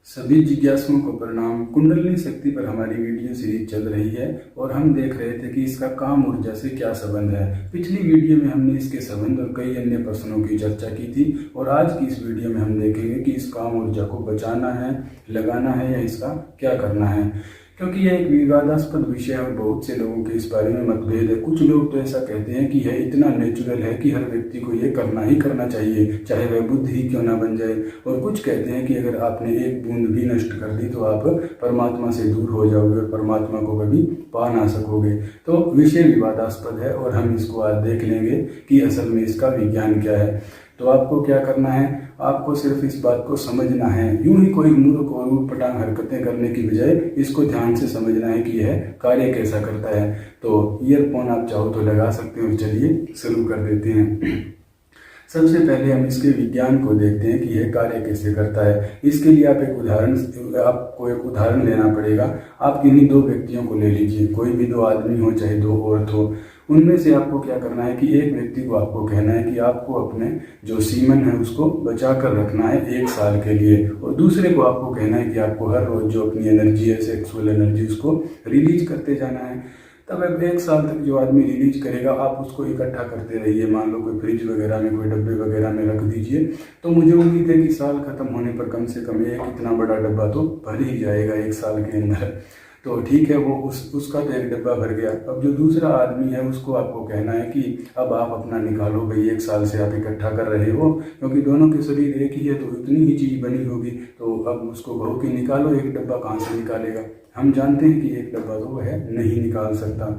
सभी जिज्ञासुओं को प्रणाम। कुंडलिनी शक्ति पर हमारी वीडियो सीरीज चल रही है और हम देख रहे थे कि इसका काम ऊर्जा से क्या संबंध है। पिछली वीडियो में हमने इसके संबंध और कई अन्य प्रश्नों की चर्चा की थी और आज की इस वीडियो में हम देखेंगे कि इस काम ऊर्जा को बचाना है, लगाना है या इसका क्या करना है, क्योंकि यह एक विवादास्पद विषय है और बहुत से लोगों के इस बारे में मतभेद है। कुछ लोग तो ऐसा कहते हैं कि यह इतना नेचुरल है कि हर व्यक्ति को यह करना ही करना चाहिए, चाहे वह बुद्ध ही क्यों ना बन जाए। और कुछ कहते हैं कि अगर आपने एक बूंद भी नष्ट कर दी तो आप परमात्मा से दूर हो जाओगे और परमात्मा को कभी पा ना सकोगे। तो विषय विवादास्पद है और हम इसको आज देख लेंगे कि असल में इसका विज्ञान क्या है। तो आपको क्या करना है, आपको सिर्फ इस बात को समझना है। यूं ही कोई मूर्ख और ऊटपटांग हरकतें करने की बजाय इसको ध्यान से समझना है कि यह कार्य कैसा करता है। तो ईयरफोन आप चाहो तो लगा सकते हो। चलिए शुरू कर देते हैं। सबसे पहले हम इसके विज्ञान को देखते हैं कि यह कार्य कैसे करता है। इसके लिए आपको एक उदाहरण लेना पड़ेगा। आप किन्हीं दो व्यक्तियों को ले लीजिए, कोई भी दो आदमी हो चाहे दो औरत हो। उनमें से आपको क्या करना है कि एक व्यक्ति को आपको कहना है कि आपको अपने जो सीमन है उसको बचा कर रखना है 1 साल के लिए, और दूसरे को आपको कहना है कि आपको हर रोज जो अपनी एनर्जी है, सेक्सुअल एनर्जी, उसको रिलीज करते जाना है। तब अब 1 साल तक जो आदमी रिलीज करेगा आप उसको इकट्ठा करते रहिए। मान लो कोई फ्रिज वगैरह में, कोई डब्बे वगैरह में रख दीजिए। तो मुझे उम्मीद है कि साल खत्म होने पर कम से कम एक इतना बड़ा डब्बा तो भर ही जाएगा 1 साल के अंदर। तो ठीक है, वो उसका तो एक डब्बा भर गया। अब जो दूसरा आदमी है उसको आपको कहना है कि अब आप अपना निकालो भाई, 1 साल से आप इकट्ठा कर रहे हो, क्योंकि दोनों के शरीर एक ही है तो इतनी ही चीज बनी होगी। तो अब उसको कहो कि निकालो, एक डब्बा कहाँ से निकालेगा। हम जानते हैं कि एक डब्बा तो वह नहीं निकाल सकता।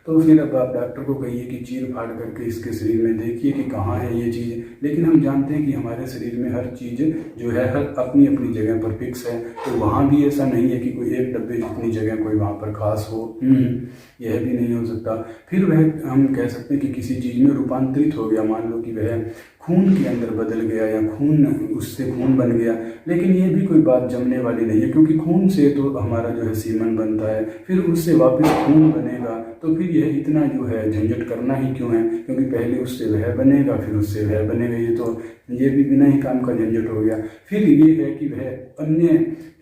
तो फिर अब आप डॉक्टर को कहिए कि चीर फाड़ करके इसके शरीर में देखिए कि कहाँ है ये चीज़। लेकिन हम जानते हैं कि हमारे शरीर में हर चीज़ जो है हर अपनी अपनी जगह पर फिक्स है। तो वहाँ भी ऐसा नहीं है कि कोई एक डब्बे जितनी जगह कोई वहाँ पर खास हो, यह भी नहीं हो सकता। फिर वह हम कह सकते हैं कि किसी चीज़ में रूपांतरित हो गया। मान लो कि वह खून के अंदर बदल गया या उससे खून बन गया। लेकिन ये भी कोई बात जमने वाली नहीं है, क्योंकि खून से तो हमारा जो है सीमन बनता है, फिर उससे वापस खून बनेगा। तो फिर यह इतना जो है झंझट करना ही क्यों है, क्योंकि पहले उससे वह बनेगा फिर उससे वह बनेगा। ये भी बिना ही काम का झंझट हो गया। फिर ये है कि वह अन्य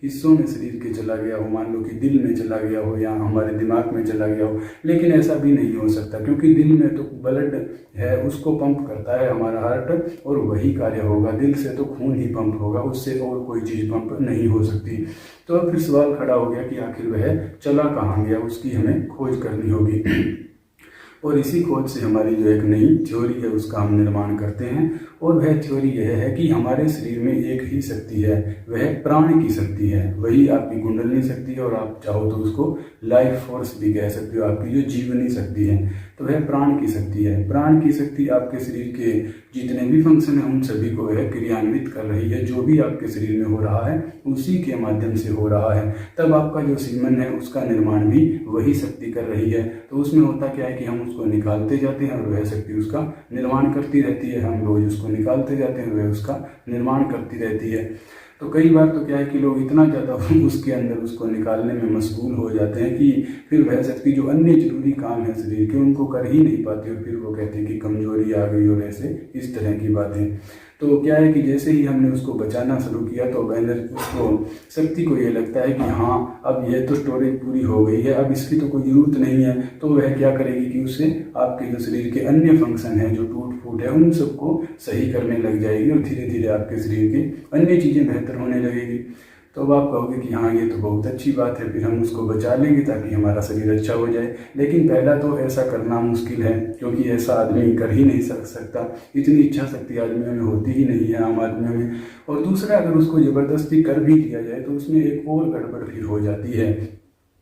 हिस्सों में शरीर के चला गया हो, मान लो कि दिल में चला गया हो या हमारे दिमाग में चला गया हो। लेकिन ऐसा भी नहीं हो सकता, क्योंकि दिल में तो ब्लड है, उसको पंप करता है हमारा हार्ट और वही कार्य होगा। दिल से तो खून ही पंप होगा, उससे और कोई चीज़ पंप नहीं हो सकती। तो अब फिर सवाल खड़ा हो गया कि आखिर वह चला कहाँ गया, उसकी हमें खोज करनी होगी। और इसी खोज से हमारी जो एक नई थ्योरी है उसका हम निर्माण करते हैं। और वह थ्योरी यह है कि हमारे शरीर में एक ही शक्ति है, वह प्राण की शक्ति है। वही आपकी कुंडलिनी शक्ति है और आप चाहो तो उसको लाइफ फोर्स भी कह सकते हो, आपकी जो जीवनी शक्ति है। तो वह प्राण की शक्ति है। प्राण की शक्ति आपके शरीर के जितने भी फंक्शन हैं उन सभी को वह क्रियान्वित कर रही है। जो भी आपके शरीर में हो रहा है उसी के माध्यम से हो रहा है। तब आपका जो सीमन है उसका निर्माण भी वही शक्ति कर रही है। तो उसमें होता क्या है कि हम उसको निकालते जाते हैं और वह शक्ति उसका निर्माण करती रहती है। हम रोज उसको निकालते जाते हैं, वह उसका निर्माण करती रहती है। तो कई बार तो क्या है कि लोग इतना ज़्यादा उसके अंदर उसको निकालने में मशगूल हो जाते हैं कि फिर वह शक्ति जो अन्य जरूरी काम है शरीर के उनको कर ही नहीं पाते और फिर वो कहते हैं कि कमजोरी आ गई और ऐसे इस तरह की बातें। तो क्या है कि जैसे ही हमने उसको बचाना शुरू किया तो उसको शक्ति को ये लगता है कि हाँ अब यह तो स्टोरेज पूरी हो गई है, अब इसकी तो कोई ज़रूरत नहीं है। तो वह क्या करेगी कि उससे आपके जो शरीर के अन्य फंक्शन हैं जो टूट फूट है उन सबको सही करने लग जाएगी और धीरे धीरे आपके शरीर की अन्य चीज़ें बेहतर होने लगेगी। तो अब आप कहोगे कि हाँ ये तो बहुत अच्छी बात है, फिर हम उसको बचा लेंगे ताकि हमारा शरीर अच्छा हो जाए। लेकिन पहला तो ऐसा करना मुश्किल है, क्योंकि ऐसा आदमी कर ही नहीं सकता। इतनी इच्छा शक्ति आदमियों में होती ही नहीं है, आम आदमियों में। और दूसरा, अगर उसको ज़बरदस्ती कर भी दिया जाए तो उसमें एक और गड़बड़ फिर हो जाती है।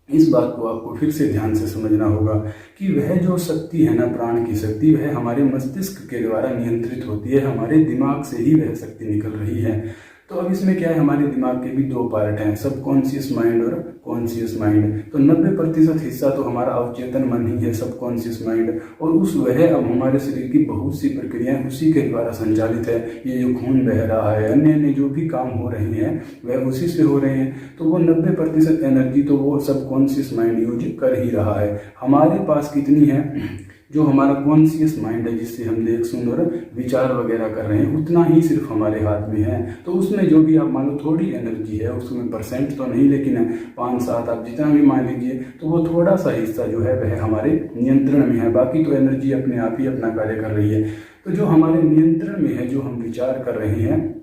इस बात को आपको फिर से ध्यान से समझना होगा कि वह जो शक्ति है ना, प्राण की शक्ति, वह हमारे मस्तिष्क के द्वारा नियंत्रित होती है। हमारे दिमाग से ही वह शक्ति निकल रही है। तो अब इसमें क्या है, हमारे दिमाग के भी 2 पार्ट हैं, सबकॉन्शियस माइंड और कॉन्शियस माइंड। तो 90% हिस्सा तो हमारा अवचेतन मन ही है, सबकॉन्शियस माइंड। और वह अब हमारे शरीर की बहुत सी प्रक्रियाएं उसी के द्वारा संचालित है। ये जो खून बह रहा है, अन्य अन्य जो भी काम हो रहे हैं वह उसी से हो रहे हैं। तो वो 90% एनर्जी तो वो सबकॉन्शियस माइंड यूज कर ही रहा है। हमारे पास कितनी है जो हमारा कॉन्शियस माइंड है, जिससे हम देख सुन और विचार वगैरह कर रहे हैं, उतना ही सिर्फ हमारे हाथ में है। तो उसमें जो भी आप मान लो थोड़ी एनर्जी है, उसमें परसेंट तो नहीं लेकिन 5-7 आप जितना भी मान लीजिए, तो वो थोड़ा सा हिस्सा जो है वह हमारे नियंत्रण में है, बाकी तो एनर्जी अपने आप ही अपना कार्य कर रही है। तो जो हमारे नियंत्रण में है, जो हम विचार कर रहे हैं,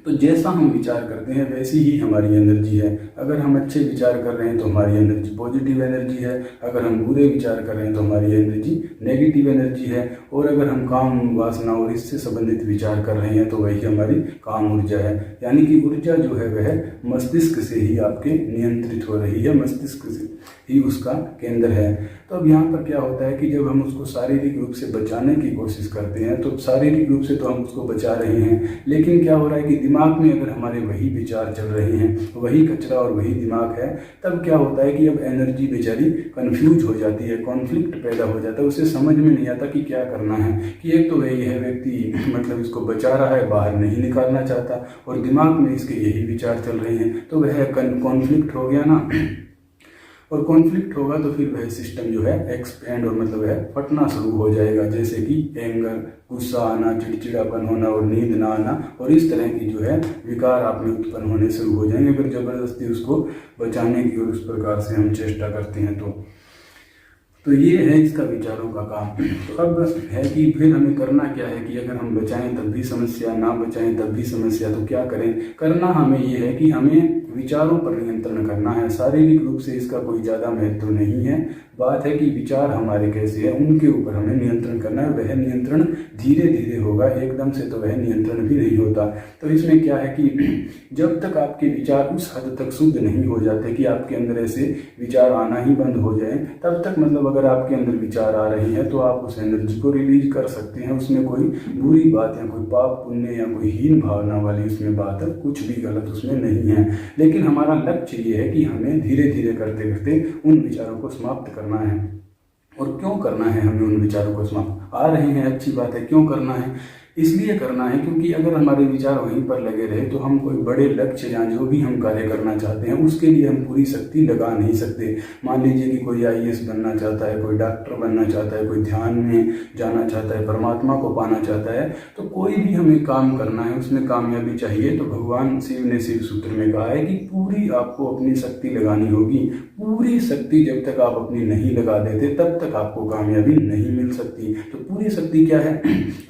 तो जैसा हम विचार करते हैं वैसी ही हमारी एनर्जी है। अगर हम अच्छे विचार कर रहे हैं तो हमारी एनर्जी पॉजिटिव एनर्जी है, अगर हम बुरे विचार कर रहे हैं तो हमारी एनर्जी नेगेटिव एनर्जी है, और अगर हम काम वासना और इससे संबंधित विचार कर रहे हैं तो वही हमारी काम ऊर्जा है। यानी कि ऊर्जा जो है वह मस्तिष्क से ही आपके नियंत्रित हो रही है, मस्तिष्क से ही उसका केंद्र है। तो अब यहाँ पर क्या होता है कि जब हम उसको शारीरिक रूप से बचाने की कोशिश करते हैं, तो शारीरिक रूप से तो हम उसको बचा रहे हैं, लेकिन क्या हो रहा है कि दिमाग में अगर हमारे वही विचार चल रहे हैं, वही कचरा और वही दिमाग है, तब क्या होता है कि अब एनर्जी बेचारी कंफ्यूज हो जाती है, कॉन्फ्लिक्ट पैदा हो जाता है, उसे समझ में नहीं आता कि क्या करना है। कि एक तो वही है व्यक्ति मतलब इसको बचा रहा है, बाहर नहीं निकालना चाहता, और दिमाग में इसके यही विचार चल रहे हैं, तो वह कॉन्फ्लिक्ट हो गया ना। और कॉन्फ्लिक्ट होगा तो फिर वह सिस्टम जो है एक्सपेंड और मतलब है फटना शुरू हो जाएगा, जैसे कि एंगर, गुस्सा आना, चिड़चिड़ापन होना और नींद ना आना, और इस तरह की जो है विकार आप में उत्पन्न होने शुरू हो जाएंगे अगर जबरदस्ती उसको बचाने की और उस प्रकार से हम चेष्टा करते हैं तो ये है इसका विचारों का काम। तो अब है कि फिर हमें करना क्या है कि अगर हम बचाएं तब भी समस्या, ना बचाएं तब भी समस्या, तो क्या करें? करना हमें ये है कि हमें विचारों पर नियंत्रण करना है। शारीरिक रूप से इसका कोई ज़्यादा महत्व नहीं है, बात है कि विचार हमारे कैसे हैं उनके ऊपर हमें नियंत्रण करना है। वह नियंत्रण धीरे धीरे होगा, एकदम से तो वह नियंत्रण भी नहीं होता। तो इसमें क्या है कि जब तक आपके विचार उस हद तक शुद्ध नहीं हो जाते कि आपके अंदर ऐसे विचार आना ही बंद हो जाए, तब तक मतलब अगर आपके अंदर विचार आ रहे हैं तो आप उस एनर्जी को रिलीज कर सकते हैं। उसमें कोई बुरी बात या कोई पाप पुण्य या कोई हीन भावना वाली उसमें बात कुछ भी गलत उसमें नहीं है। लेकिन हमारा लक्ष्य ये है कि हमें धीरे धीरे करते करते उन विचारों को समाप्त करना है। और क्यों करना है हमें उन विचारों को समाप्त? आ रहे हैं, अच्छी बात है। क्यों करना है? इसलिए करना है क्योंकि अगर हमारे विचार वहीं पर लगे रहे तो हम कोई बड़े लक्ष्य या जो भी हम कार्य करना चाहते हैं उसके लिए हम पूरी शक्ति लगा नहीं सकते। मान लीजिए कि कोई IAS बनना चाहता है, कोई डॉक्टर बनना चाहता है, कोई ध्यान में जाना चाहता है, परमात्मा को पाना चाहता है, तो कोई भी हमें काम करना है, उसमें कामयाबी चाहिए। तो भगवान शिव ने शिव सूत्र में कहा है कि पूरी आपको अपनी शक्ति लगानी होगी। पूरी शक्ति जब तक आप अपनी नहीं लगा देते तब तक आपको कामयाबी नहीं मिल सकती। तो पूरी शक्ति क्या है?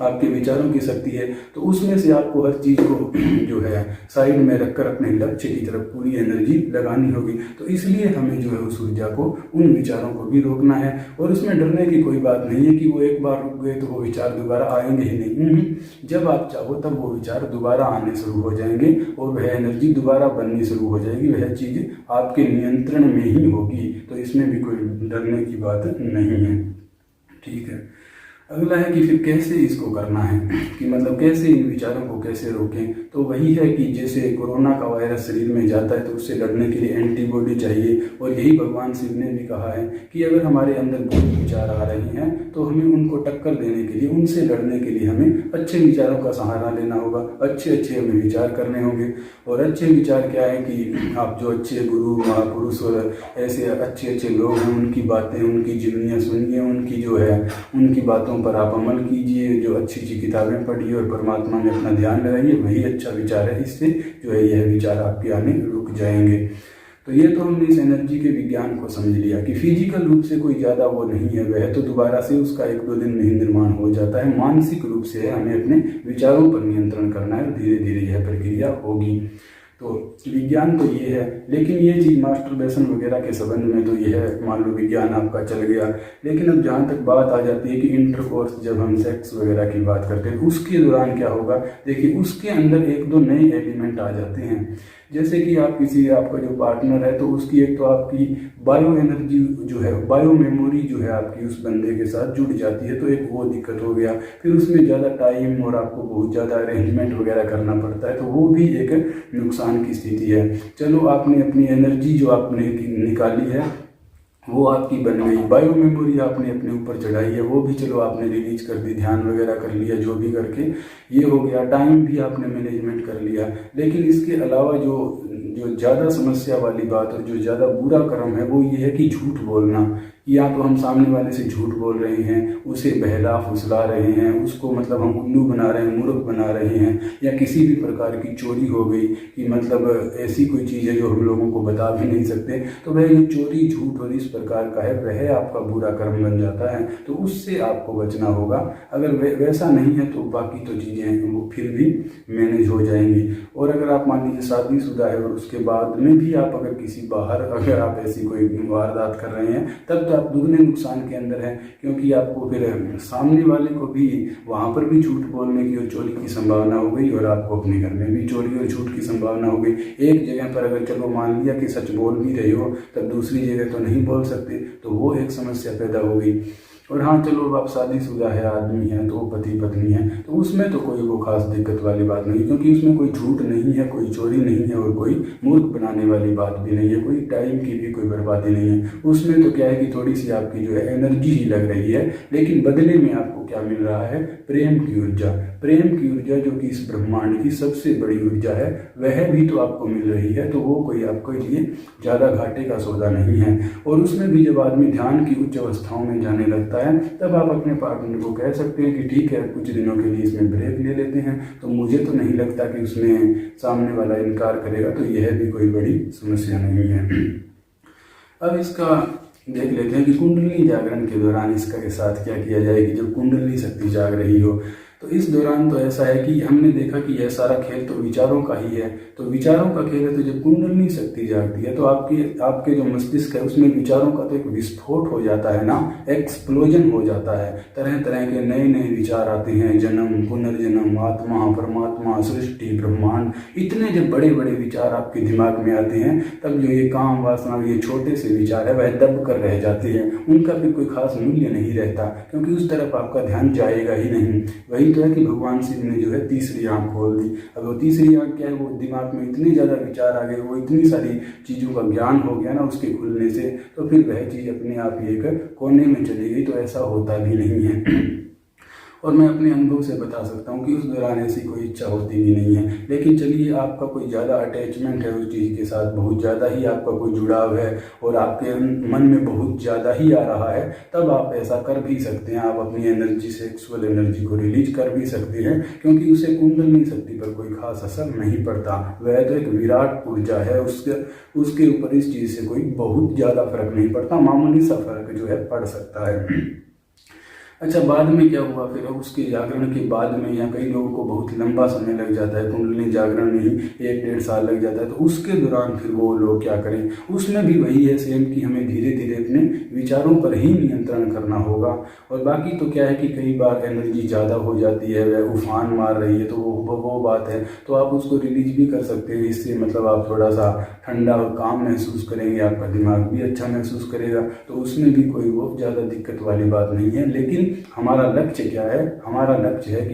आपके विचारों की शक्ति है। तो उसमें से आपको हर चीज को जो है साइड में रखकर अपने लक्ष्य की तरफ पूरी एनर्जी लगानी होगी। तो इसलिए हमें जो है उस ऊर्जा को, उन विचारों को भी रोकना है। और उसमें डरने की कोई बात नहीं है कि वो एक बार रुक गए तो वो विचार दोबारा आएंगे ही नहीं। जब आप चाहो तब वो विचार दोबारा आने शुरू हो जाएंगे और वह एनर्जी दोबारा बननी शुरू हो जाएगी। वह चीज आपके नियंत्रण में ही होगी। तो इसमें भी कोई डरने की बात नहीं है। ठीक है। अगला है कि फिर कैसे इसको करना है, कि मतलब कैसे इन विचारों को कैसे रोकें। तो वही है कि जैसे कोरोना का वायरस शरीर में जाता है तो उससे लड़ने के लिए एंटीबॉडी चाहिए। और यही भगवान शिव ने भी कहा है कि अगर हमारे अंदर बुरे विचार आ रहे हैं तो हमें उनको टक्कर देने के लिए, उनसे लड़ने के लिए हमें अच्छे विचारों का सहारा लेना होगा। अच्छे अच्छे हमें विचार करने होंगे। और अच्छे विचार क्या है कि आप जो अच्छे गुरु महापुरुष और ऐसे अच्छे अच्छे लोग हैं उनकी बातें, उनकी जीवनियाँ सुनिए, उनकी जो है उनकी बातों पर आप अमल कीजिए। जो अच्छी अच्छी किताबें पढ़िए और परमात्मा में अपना ध्यान लगाइए, वही अच्छा विचार है। इससे जो है यह विचार आपके आने रुक जाएंगे। तो ये तो हमने इस एनर्जी के विज्ञान को समझ लिया कि फिजिकल रूप से कोई ज़्यादा वो नहीं है, वह तो दोबारा से उसका 1-2 दिन में ही निर्माण हो जाता है। मानसिक रूप से हमें अपने विचारों पर नियंत्रण करना है और धीरे धीरे यह प्रक्रिया होगी। तो विज्ञान तो ये है। लेकिन ये चीज़ मास्टरबेशन वगैरह के संबंध में तो ये है, मान लो विज्ञान आपका चल गया। लेकिन अब जहाँ तक बात आ जाती है कि इंटरकोर्स, जब हम सेक्स वगैरह की बात करते हैं उसके दौरान क्या होगा, देखिए उसके अंदर 1-2 नए एलिमेंट आ जाते हैं। जैसे कि आप किसी, आपका जो पार्टनर है तो उसकी एक तो आपकी बायो एनर्जी जो है, बायो मेमोरी जो है आपकी उस बंदे के साथ जुड़ जाती है, तो एक वो दिक्कत हो गया। फिर उसमें ज़्यादा टाइम और आपको बहुत ज़्यादा अरेंजमेंट वगैरह करना पड़ता है, तो वो भी एक नुकसान की स्थिति है। चलो आपने अपनी एनर्जी जो आपने निकाली है वो आपकी बन गई, बायो मेमोरी आपने अपने ऊपर चढ़ाई है, वो भी चलो आपने रिलीज कर दी, ध्यान वगैरह कर लिया, जो भी करके ये हो गया। टाइम भी आपने मैनेजमेंट कर लिया। लेकिन इसके अलावा जो ज़्यादा समस्या वाली बात और जो ज़्यादा बुरा कर्म है वो ये है कि झूठ बोलना। या तो हम सामने वाले से झूठ बोल रहे हैं, उसे बहला फुसला रहे हैं, उसको मतलब हम उल्लू बना रहे हैं, मूर्ख बना रहे हैं, या किसी भी प्रकार की चोरी हो गई कि मतलब ऐसी कोई चीज़ है जो हम लोगों को बता भी नहीं सकते, तो वह ये चोरी झूठ और इस प्रकार का है, वह आपका बुरा कर्म बन जाता है। तो उससे आपको बचना होगा। अगर वैसा नहीं है तो बाकी तो चीज़ें वो फिर भी मैनेज हो जाएंगी। और अगर आप मान लीजिए शादीशुदा है और उसके बाद में भी आप अगर किसी बाहर अगर आप ऐसी कोई वारदात कर रहे हैं, तब तो आप दुगने नुकसान के अंदर हैं, क्योंकि आपको फिर सामने वाले को भी वहाँ पर भी झूठ बोलने की और चोरी की संभावना हो गई, और आपको अपने घर में भी चोरी और झूठ की संभावना हो गई। एक जगह पर अगर चलो मान लिया कि सच बोल भी रहे हो, तब दूसरी जगह तो नहीं बोल सकते, तो वो एक समस्या पैदा हो गई। और हाँ चलो आप शादीशुदा है आदमी है, तो पति पत्नी है, तो उसमें तो कोई वो खास दिक्कत वाली बात नहीं, क्योंकि उसमें कोई झूठ नहीं है, कोई चोरी नहीं है, और कोई मूर्ख बनाने वाली बात भी नहीं है, कोई टाइम की भी कोई बर्बादी नहीं है। उसमें तो क्या है कि थोड़ी सी आपकी जो है एनर्जी ही लग रही है, लेकिन बदले में आपको क्या मिल रहा है? प्रेम की ऊर्जा। प्रेम की ऊर्जा जो कि इस ब्रह्मांड की सबसे बड़ी ऊर्जा है, वह भी तो आपको मिल रही है, तो वो कोई आपके लिए ज़्यादा घाटे का सौदा नहीं है। और उसमें भी जब आदमी ध्यान की उच्च अवस्थाओं में जाने लगता है, तब आप अपने पार्टनर को कह सकते हैं कि ठीक है कुछ दिनों के लिए इसमें ब्रेक ले लेते हैं, तो मुझे तो नहीं लगता कि उसमें सामने वाला इनकार करेगा, तो यह भी कोई बड़ी समस्या नहीं है। अब इसका देख लेते हैं कि कुंडलिनी जागरण के दौरान इसका साथ क्या किया जाए कि जब कुंडलिनी शक्ति जाग रही हो। तो इस दौरान तो ऐसा है कि हमने देखा कि यह सारा खेल तो विचारों का ही है, तो विचारों का खेल है, तो जब कुंडलिनी शक्ति जागती है तो आपके जो मस्तिष्क है उसमें विचारों का तो एक विस्फोट हो जाता है ना, एक्सप्लोजन हो जाता है। तरह तरह के नए नए विचार आते हैं, जन्म पुनर्जन्म, आत्मा परमात्मा, सृष्टि ब्रह्मांड, इतने जब बड़े बड़े विचार आपके दिमाग में आते हैं, तब जो ये काम वासना ये छोटे से विचार है वह दब कर रह जाते हैं, उनका भी कोई खास मूल्य नहीं रहता, क्योंकि उस तरफ आपका ध्यान जाएगा ही नहीं। वही तो है कि भगवान शिव ने जो है तीसरी आंख खोल दी। अब वो तीसरी आंख क्या है, वो दिमाग में इतने ज़्यादा विचार आ गए, वो इतनी सारी चीज़ों का ज्ञान हो गया ना उसके खुलने से, तो फिर वह चीज़ अपने आप ही एक कोने में चली गई। तो ऐसा होता भी नहीं है। और मैं अपने अनुभव से बता सकता हूँ कि उस दौरान ऐसी कोई इच्छा होती भी नहीं है। लेकिन चलिए आपका कोई ज़्यादा अटैचमेंट है उस चीज़ के साथ, बहुत ज़्यादा ही आपका कोई जुड़ाव है और आपके मन में बहुत ज़्यादा ही आ रहा है, तब आप ऐसा कर भी सकते हैं। आप अपनी एनर्जी, सेक्सुअल एनर्जी को रिलीज कर भी सकते हैं, क्योंकि उसे कुंडलिनी शक्ति पर कोई खास असर नहीं पड़ता। वह तो एक विराट ऊर्जा है, उसके ऊपर इस चीज़ से कोई बहुत ज़्यादा फर्क नहीं पड़ता, मामूली सा फर्क जो है पड़ सकता है। अच्छा, बाद में क्या हुआ फिर? उसके जागरण के बाद में, या कई लोगों को बहुत लंबा समय लग जाता है कुंडलिनी जागरण में ही 1-1.5 साल लग जाता है, तो उसके दौरान फिर वो लोग क्या करें? उसमें भी वही है सेम कि हमें धीरे धीरे अपने विचारों पर ही नियंत्रण करना होगा। और बाकी तो क्या है कि कई बार एनर्जी ज़्यादा हो जाती है, वह उफान मार रही है, तो वो बात है, तो आप उसको रिलीज भी कर सकते हैं। इससे मतलब आप थोड़ा सा ठंडा और काम महसूस करेंगे, आपका दिमाग भी अच्छा महसूस करेगा, तो उसमें भी कोई वो ज़्यादा दिक्कत वाली बात नहीं है। लेकिन हमारा लक्ष्य क्या है? हमारा लक्ष्य है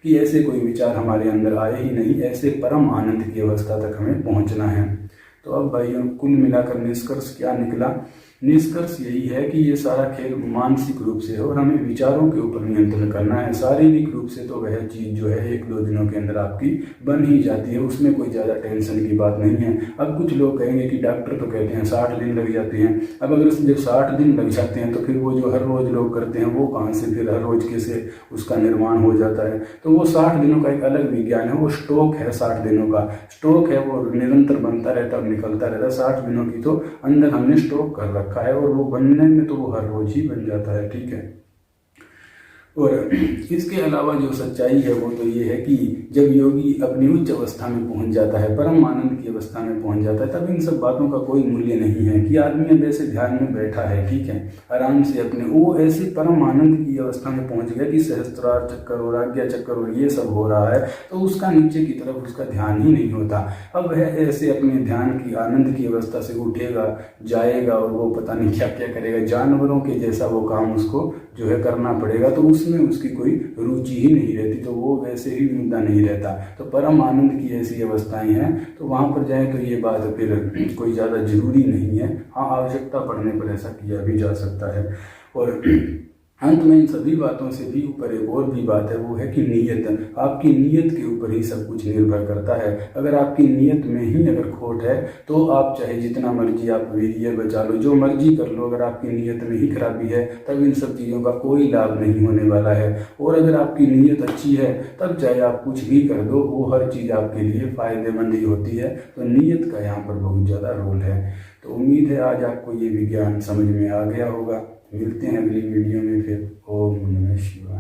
कि ऐसे कोई विचार हमारे अंदर आए ही नहीं, ऐसे परम आनंद की अवस्था तक हमें पहुंचना है। तो अब भाइयों, कुल मिलाकर निष्कर्ष क्या निकला? निष्कर्ष यही है कि ये सारा खेल मानसिक रूप से है और हमें विचारों के ऊपर नियंत्रण करना है। शारीरिक रूप से तो वह चीज़ जो है 1-2 दिनों के अंदर आपकी बन ही जाती है, उसमें कोई ज़्यादा टेंशन की बात नहीं है। अब कुछ लोग कहेंगे कि डॉक्टर तो कहते हैं 60 दिन लग जाते हैं। अब अगर जब 60 दिन लग जाते हैं, तो फिर वो जो हर रोज़ लोग करते हैं वो कहाँ से फिर हर रोज़ कैसे उसका निर्माण हो जाता है? तो वो 60 दिनों का एक अलग विज्ञान है, वो स्टॉक है, 60 दिनों का स्टॉक है, वो निरंतर बनता रहता और निकलता रहता है। 60 दिनों की तो अंदर हमने स्टॉक कर रखा है, और वो बनने में तो वो हर रोज ही बन जाता है। ठीक है। और इसके अलावा जो सच्चाई है वो तो ये है कि जब योगी अपनी उच्च अवस्था में पहुंच जाता है, परम आनंद की अवस्था में पहुंच जाता है, तब इन सब बातों का कोई मूल्य नहीं है कि आदमी अब ऐसे ध्यान में बैठा है, ठीक है, आराम से अपने वो ऐसे परम आनंद की अवस्था में पहुंच गया कि सहस्त्रार चक्कर और आज्ञा चक्कर और ये सब हो रहा है, तो उसका नीचे की तरफ उसका ध्यान ही नहीं होता। अब वह ऐसे अपने ध्यान की आनंद की अवस्था से उठेगा, जाएगा, और वो पता नहीं क्या क्या करेगा, जानवरों के जैसा वो काम उसको जो है करना पड़ेगा, तो उसमें उसकी कोई रुचि ही नहीं रहती, तो वो वैसे ही मुद्दा नहीं रहता। तो परम आनंद की ऐसी अवस्थाएं हैं, तो वहाँ पर जाए तो ये बात फिर कोई ज़्यादा जरूरी नहीं है। हाँ, आवश्यकता पड़ने पर ऐसा किया भी जा सकता है। और अंत में इन सभी बातों से भी ऊपर एक और भी बात है, वो है कि नीयत। आपकी नीयत के ऊपर ही सब कुछ निर्भर करता है। अगर आपकी नीयत में ही अगर खोट है तो आप चाहे जितना मर्जी आप वीर्य बचा लो, जो मर्जी कर लो, अगर आपकी नीयत में ही खराबी है तब इन सब चीज़ों का कोई लाभ नहीं होने वाला है। और अगर आपकी नीयत अच्छी है तब चाहे आप कुछ भी कर दो, वो हर चीज़ आपके लिए फ़ायदेमंद ही होती है। तो नीयत का यहाँ पर बहुत ज़्यादा रोल है। तो उम्मीद है आज आपको ये विज्ञान समझ में आ गया होगा। मिलते हैं अगली वीडियो में फिर। ओम नमः शिवाय।